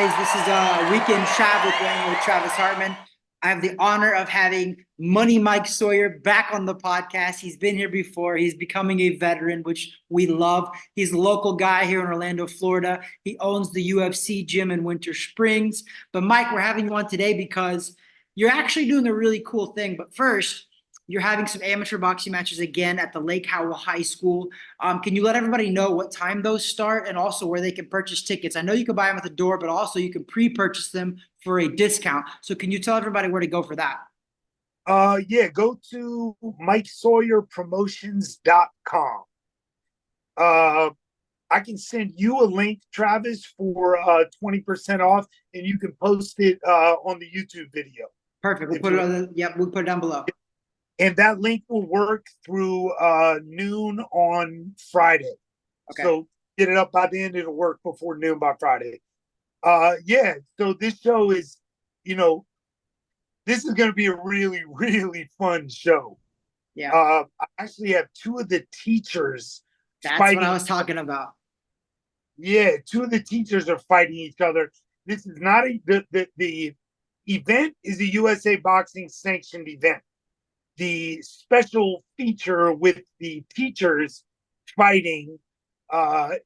This is Weekend Trav with Travis Hartman. I have the honor of having Money Mike Sawyer back on the podcast. He's been here before. He's becoming a veteran, which we love. He's a local guy here in Orlando, Florida. He owns the UFC gym in Winter Springs. But Mike, we're having you on today because you're actually doing a really cool thing. But first, you're having some amateur boxing matches again at the Lake Howell High School. Can you let everybody know what time those start and also where they can purchase tickets? I know you can buy them at the door, but also you can pre-purchase them for a discount. So can you tell everybody where to go for that? Yeah, go to MikeSawyerPromotions.com. I can send you a link, Travis, for 20% off, and you can post it on the YouTube video. Perfect. We'll put it on we'll put it down below. And that link will work through noon on Friday. Okay. So get it up by then, it'll work before noon by Friday. Yeah, so this show is, this is going to be a really, really fun show. Yeah. I actually have two of the teachers. That's fighting. What I was talking about. Yeah, two of the teachers are fighting each other. This is not the event is a USA Boxing sanctioned event. The special feature with the teachers fighting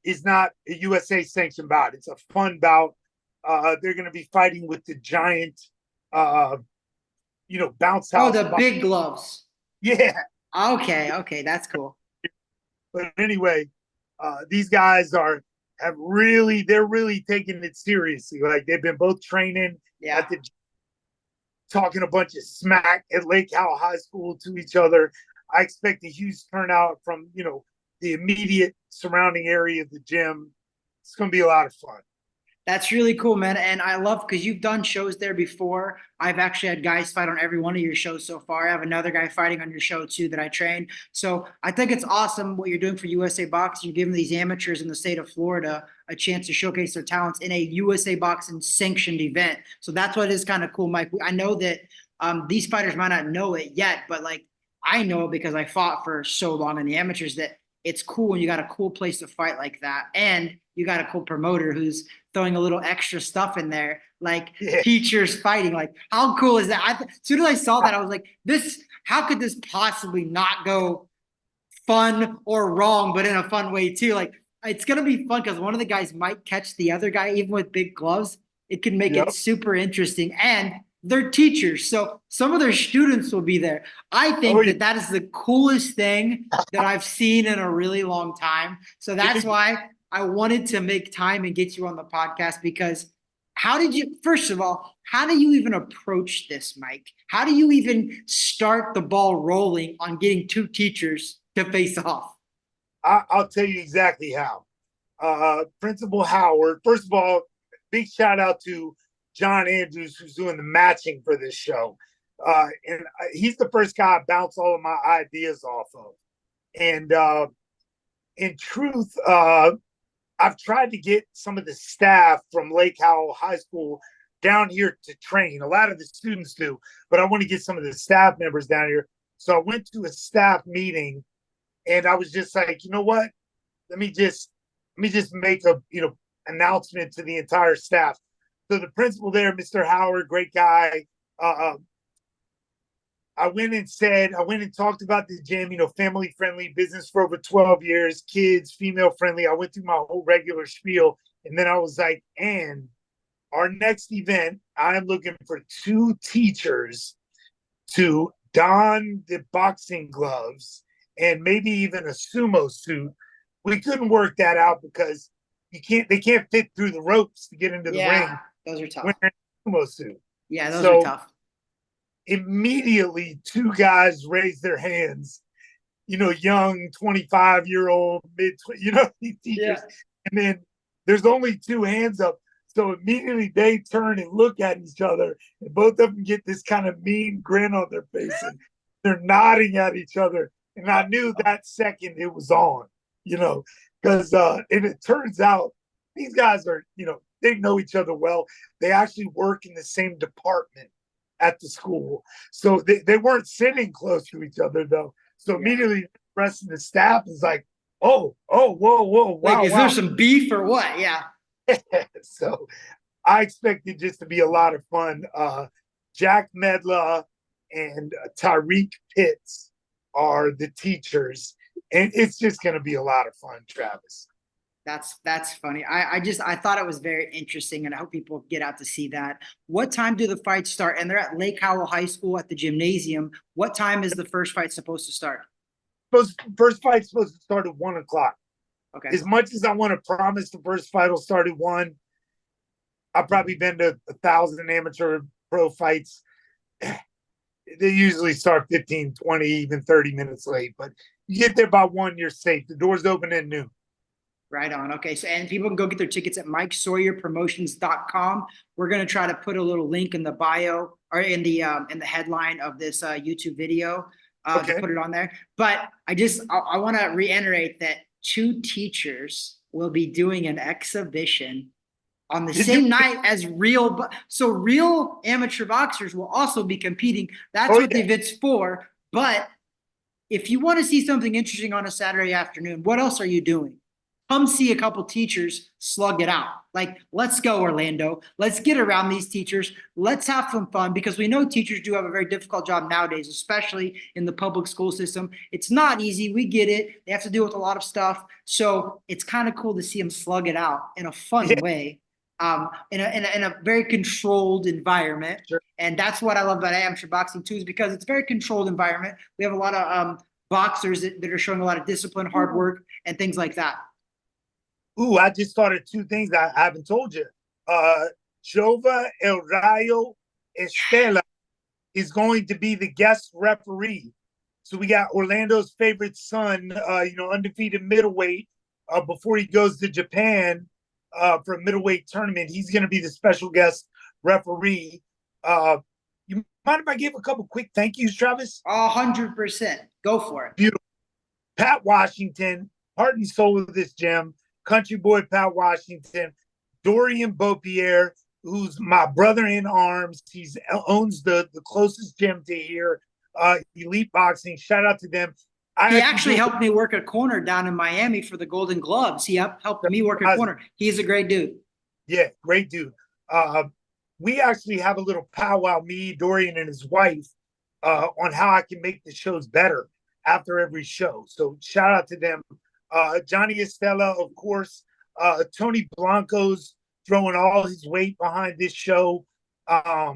is not a USA sanctioned bout. It's a fun bout. They're going to be fighting with the giant, bounce house. Oh, the big gloves. Yeah. Okay, that's cool. But anyway, these guys they're really taking it seriously. Like they've been both training at the talking a bunch of smack at Lake Howell High School to each other. I expect a huge turnout from, the immediate surrounding area of the gym. It's going to be a lot of fun. That's really cool, man. And I love because you've done shows there before. I've actually had guys fight on every one of your shows so far. I have another guy fighting on your show too that I trained. So I think it's awesome what you're doing for USA Boxing. You're giving these amateurs in the state of Florida a chance to showcase their talents in a USA Boxing sanctioned event. So that's what is kind of cool, Mike. I know that these fighters might not know it yet, but like I know it because I fought for so long in the amateurs that it's cool when you got a cool place to fight like that. And you got a cool promoter who's throwing a little extra stuff in there, like teachers fighting. Like, how cool is that? As soon as I saw that, I was like, how could this possibly not go fun or wrong, but in a fun way too? Like, it's going to be fun because one of the guys might catch the other guy, even with big gloves. It can make it super interesting. And they're teachers, so some of their students will be there. I think that is the coolest thing that I've seen in a really long time. So that's why I wanted to make time and get you on the podcast because first of all, how do you even approach this, Mike? How do you even start the ball rolling on getting two teachers to face off? I'll tell you exactly how. Principal Howard, first of all, big shout out to John Andrews, who's doing the matching for this show. And he's the first guy I bounce all of my ideas off of. And in truth, I've tried to get some of the staff from Lake Howell High School down here to train. A lot of the students do, but I want to get some of the staff members down here. So I went to a staff meeting and I was just like, you know what? Let me just make a, announcement to the entire staff. So the principal there, Mr. Howard, great guy. I went and talked about the gym, family friendly, business for over 12 years, kids, female friendly. I went through my whole regular spiel. And then I was like, and our next event, I'm looking for two teachers to don the boxing gloves and maybe even a sumo suit. We couldn't work that out because they can't fit through the ropes to get into the ring. Those are tough. Wearing a sumo suit. Yeah, those are tough. Immediately, two guys raised their hands. Young 25-year-old, these teachers. Yeah. And then there's only two hands up. So immediately they turn and look at each other, and both of them get this kind of mean grin on their face, and they're nodding at each other. And I knew that second it was on, because and it turns out these guys are, they know each other well. They actually work in the same department at the school. So they weren't sitting close to each other, though. So immediately the rest of the staff is like, whoa, wow. Is there some beef or what? Yeah. So I expect it just to be a lot of fun. Jack Medla and Tyreek Pitts are the teachers, and it's just going to be a lot of fun, Travis. That's funny. I thought it was very interesting, and I hope people get out to see that. What time do the fights start? And they're at Lake Howell High School at the gymnasium. What time is the first fight supposed to start? First fight's supposed to start at 1 o'clock. Okay. As much as I want to promise the first fight will start at 1, I've probably been to 1,000 amateur pro fights. They usually start 15, 20, even 30 minutes late. But you get there by 1, you're safe. The doors open at noon. Right on. Okay. So, and people can go get their tickets at MikeSawyerPromotions.com. We're going to try to put a little link in the bio or in the headline of this YouTube video to put it on there. But I want to reiterate that 2 teachers will be doing an exhibition on the same night as real. So real amateur boxers will also be competing. That's what the event's for. But if you want to see something interesting on a Saturday afternoon, what else are you doing? Come see a couple teachers slug it out. Like, let's go, Orlando. Let's get around these teachers. Let's have some fun, because we know teachers do have a very difficult job nowadays, especially in the public school system. It's not easy. We get it. They have to deal with a lot of stuff. So it's kind of cool to see them slug it out in a fun way, in a very controlled environment. Sure. And that's what I love about amateur boxing too, is because it's a very controlled environment. We have a lot of boxers that are showing a lot of discipline, hard work, and things like that. Ooh, I just thought of 2 things I haven't told you. Jova El Rayo Estela is going to be the guest referee. So we got Orlando's favorite son, undefeated middleweight, before he goes to Japan for a middleweight tournament. He's going to be the special guest referee. You mind if I give a couple quick thank yous, Travis? 100%. Go for it. Beautiful. Pat Washington, heart and soul of this gym. Country boy Pat Washington, Dorian Beaupierre, who's my brother in arms. He owns the closest gym to here, Elite Boxing. Shout out to them. He actually helped me work a corner down in Miami for the Golden Gloves. He helped me work a corner. He's a great dude. Yeah, great dude. We actually have a little powwow, me, Dorian, and his wife, on how I can make the shows better after every show. So shout out to them. Johnny Estella, of course, Tony Blanco's throwing all his weight behind this show. I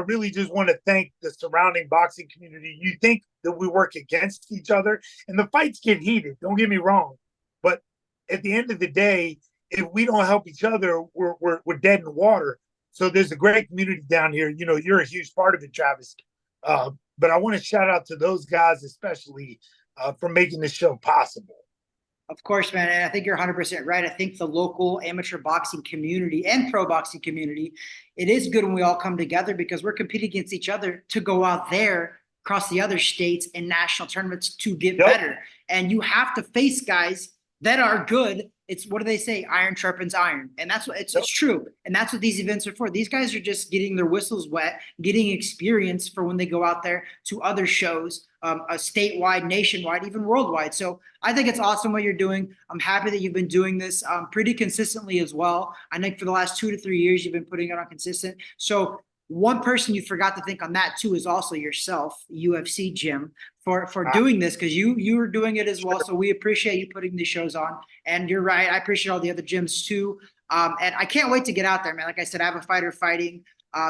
really just want to thank the surrounding boxing community. You think that we work against each other, and the fights get heated, don't get me wrong. But at the end of the day, if we don't help each other, we're dead in the water. So there's a great community down here. You know, you're a huge part of it, Travis. But I want to shout out to those guys, especially for making this show possible. Of course, man. And I think you're 100% right. I think the local amateur boxing community and pro boxing community, it is good when we all come together, because we're competing against each other to go out there across the other states and national tournaments to get better. And you have to face guys that are good. It's, what do they say? Iron sharpens iron. And that's what it's true. And that's what these events are for. These guys are just getting their whistles wet, getting experience for when they go out there to other shows, statewide, nationwide, even worldwide. So I think it's awesome what you're doing. I'm happy that you've been doing this pretty consistently as well. I think for the last 2 to 3 years, you've been putting it on consistent. So one person you forgot to think on that too is also yourself, UFC Jim, for doing this, because you were doing it as well. So we appreciate you putting these shows on. And you're right, I appreciate all the other gyms too. And I can't wait to get out there, man. Like I said, I have a fighter fighting.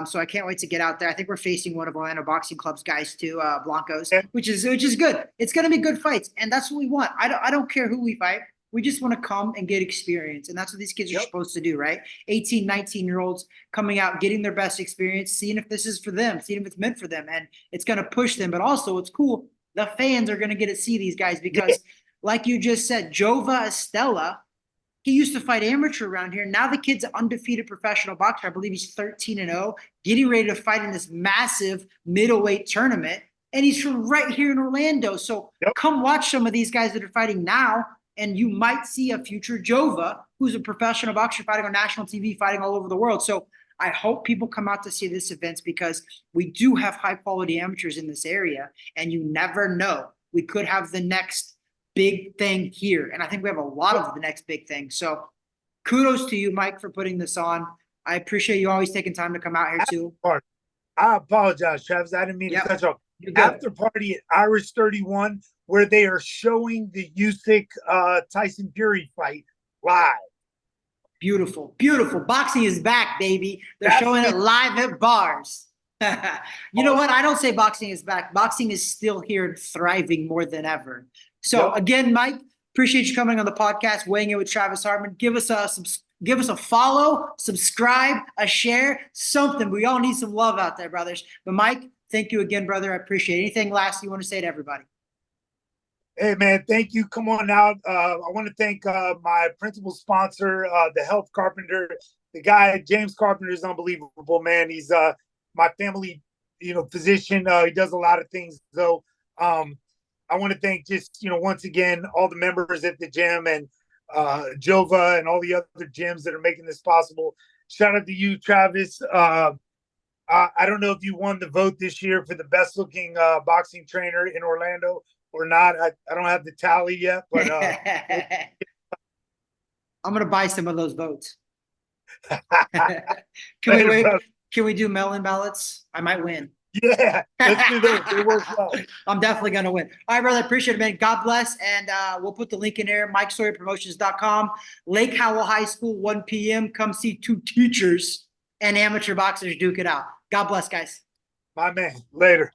So I can't wait to get out there. I think we're facing one of Orlando Boxing Club's guys too, Blancos, which is good. It's gonna be good fights, and that's what we want. I don't care who we fight. We just want to come and get experience. And that's what these kids are supposed to do, right? 18, 19-year-olds coming out, getting their best experience, seeing if this is for them, seeing if it's meant for them. And it's going to push them. But also, it's cool. The fans are going to get to see these guys because, like you just said, Jova Estella, he used to fight amateur around here. Now the kid's an undefeated professional boxer. I believe he's 13-0, getting ready to fight in this massive middleweight tournament. And he's from right here in Orlando. So come watch some of these guys that are fighting now. And you might see a future Jova, who's a professional boxer fighting on national TV, fighting all over the world. So I hope people come out to see this event, because we do have high quality amateurs in this area, and you never know. We could have the next big thing here. And I think we have a lot of the next big thing. So kudos to you, Mike, for putting this on. I appreciate you always taking time to come out here too. I apologize, Travis. I didn't mean to Yep. cut you off. You're good. After party at Irish 31, where they are showing the Usyk Tyson Fury fight live. Beautiful, beautiful. Boxing is back, baby. They're That's showing it it. live at bars. You know what? I don't say boxing is back. Boxing is still here and thriving more than ever. So Yep. again, Mike, appreciate you coming on the podcast, weighing in with Travis Hartman. Give us a follow, subscribe, a share, something. We all need some love out there, brothers. But Mike, thank you again, brother. I appreciate it. Anything last you want to say to everybody? Hey man, thank you. Come on out. I want to thank my principal sponsor, the Health Carpenter. The guy, James Carpenter, is unbelievable, man. He's my family, physician. He does a lot of things. So I want to thank just, once again, all the members at the gym and Jova and all the other gyms that are making this possible. Shout out to you, Travis. I don't know if you won the vote this year for the best looking boxing trainer in Orlando or not. I don't have the tally yet, but I'm gonna buy some of those votes. Later, Can we do mail-in ballots? I might win. yeah, let's do those. They work well. I'm definitely gonna win. All right, brother. Appreciate it, man. God bless. And we'll put the link in there, MikeSawyerPromotions.com. Lake Howell High School, 1 p.m. Come see two teachers and amateur boxers duke it out. God bless, guys. My man. Later.